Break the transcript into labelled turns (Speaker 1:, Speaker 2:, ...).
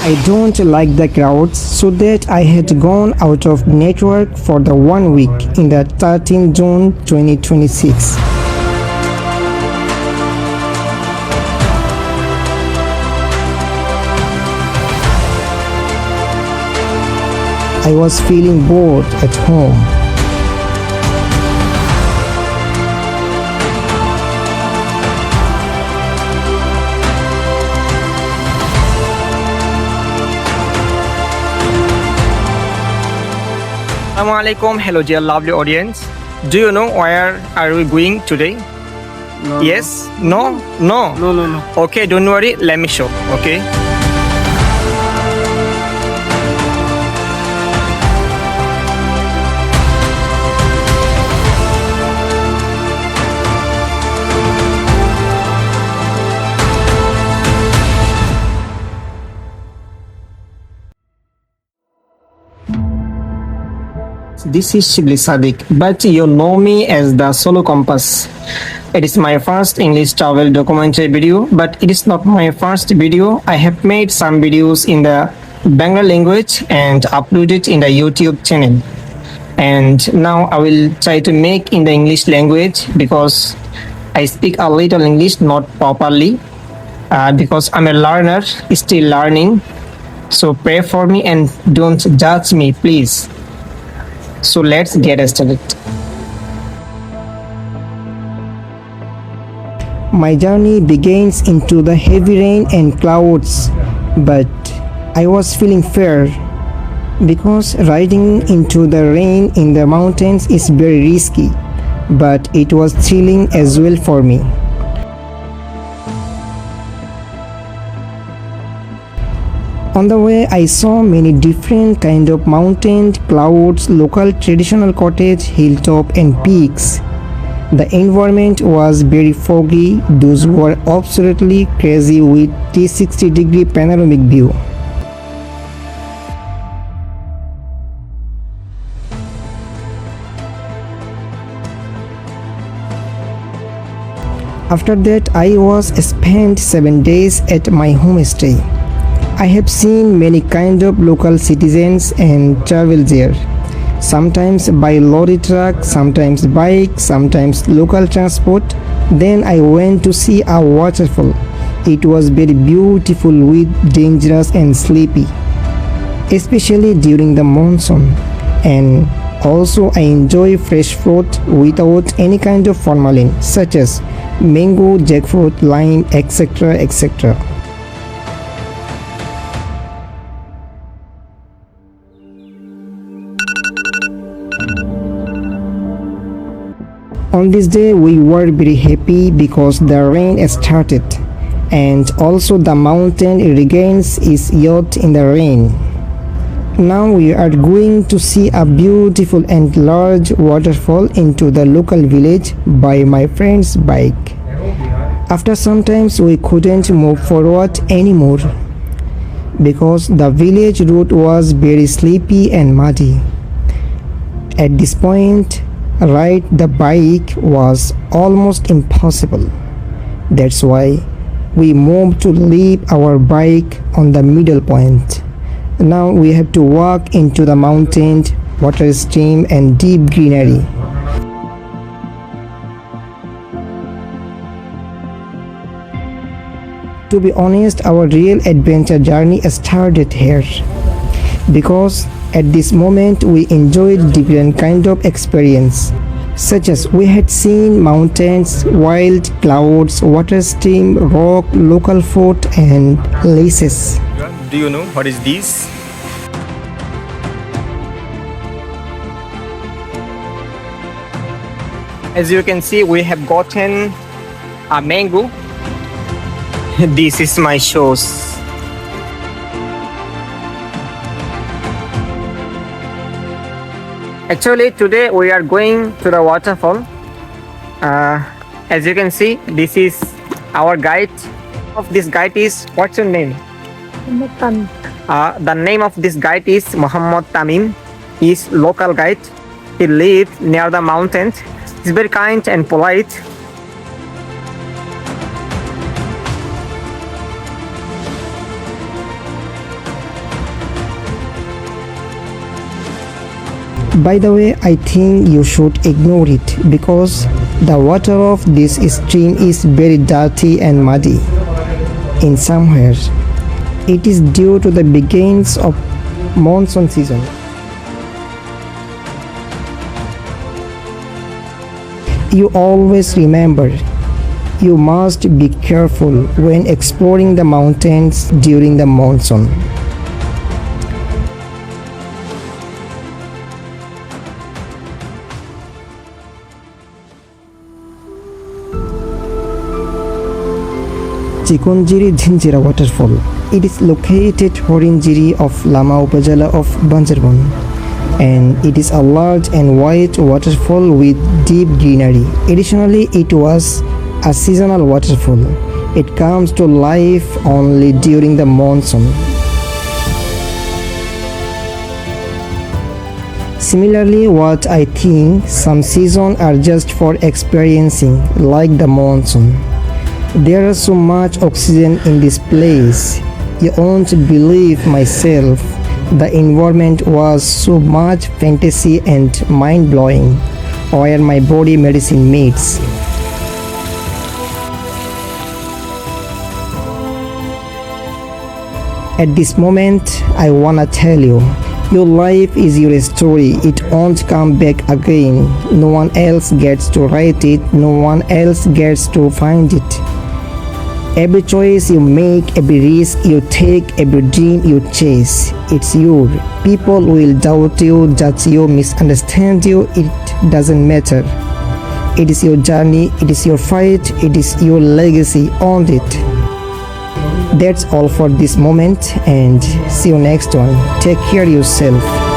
Speaker 1: I don't like the crowds, so that I had gone out of network for the 1 week in the 13th June 2026. I was feeling bored at home.
Speaker 2: Assalamualaikum, hello dear lovely audience. Do you know where are we going today?
Speaker 3: No.
Speaker 2: Yes? No? No?
Speaker 3: No.
Speaker 2: Okay, don't worry, let me show. Okay. This is Shibly Sadiq, but you know me as the Solo Compass. It is my first English travel documentary video, but it is not my first video. I have made some videos in the Bangla language and uploaded in the YouTube channel. And now I will try to make in the English language because I speak a little English not properly because I'm a learner, still learning. So pray for me and don't judge me, please. So let's get started.
Speaker 1: My journey begins into the heavy rain and clouds, but I was feeling fear because riding into the rain in the mountains is very risky, but it was thrilling as well for me. On the way, I saw many different kind of mountain, clouds, local traditional cottage, hilltop and peaks. The environment was very foggy. Those were absolutely crazy with 360-degree panoramic view. After that, I was spent 7 days at my homestay. I have seen many kind of local citizens and travel there. Sometimes by lorry truck, sometimes bike, sometimes local transport. Then I went to see a waterfall. It was very beautiful with dangerous and sleepy, especially during the monsoon. And also I enjoy fresh fruit without any kind of formalin, such as mango, jackfruit, lime, etc. etc. On this day we were very happy because the rain started and also the mountain regains its youth in the rain. Now we are going to see a beautiful and large waterfall into the local village by my friend's bike. After some time we couldn't move forward anymore because the village route was very sleepy and muddy. At this point, ride the bike was almost impossible. That's why we moved to leave our bike on the middle point. Now we have to walk into the mountain, water stream and deep greenery. To be honest, our real adventure journey started here because at this moment we enjoyed different kind of experience, such as we had seen mountains, wild clouds, water stream, rock, local food and laces.
Speaker 2: Do you know what is this? As you can see, we have gotten a mango. This is my shoes. Actually, today we are going to the waterfall. As you can see, this is our guide. Of this guide is, what's your name? The name of this guide is Muhammad Tamim. He is local guide. He lives near the mountains. He's very kind and polite.
Speaker 1: By the way, I think you should ignore it because the water of this stream is very dirty and muddy. In somewhere, it is due to the beginnings of monsoon season. You always remember, you must be careful when exploring the mountains during the monsoon. Chikonjiri Dhinjira waterfall. It is located Horinjiri of Lama Upazila of Bandarban, and it is a large and wide waterfall with deep greenery. Additionally, it was a seasonal waterfall. It comes to life only during the monsoon. Similarly, what I think some seasons are just for experiencing, like the monsoon. There is so much oxygen in this place. You won't believe myself. The environment was so much fantasy and mind-blowing, where my body medicine meets. At this moment, I wanna tell you, your life is your story. It won't come back again. No one else gets to write it. No one else gets to find it. Every choice you make, every risk you take, every dream you chase, it's your. People will doubt you, judge you, misunderstand you. It doesn't matter. It is your journey, it is your fight, it is your legacy. Own it. That's all for this moment, and see you next one. Take care of yourself.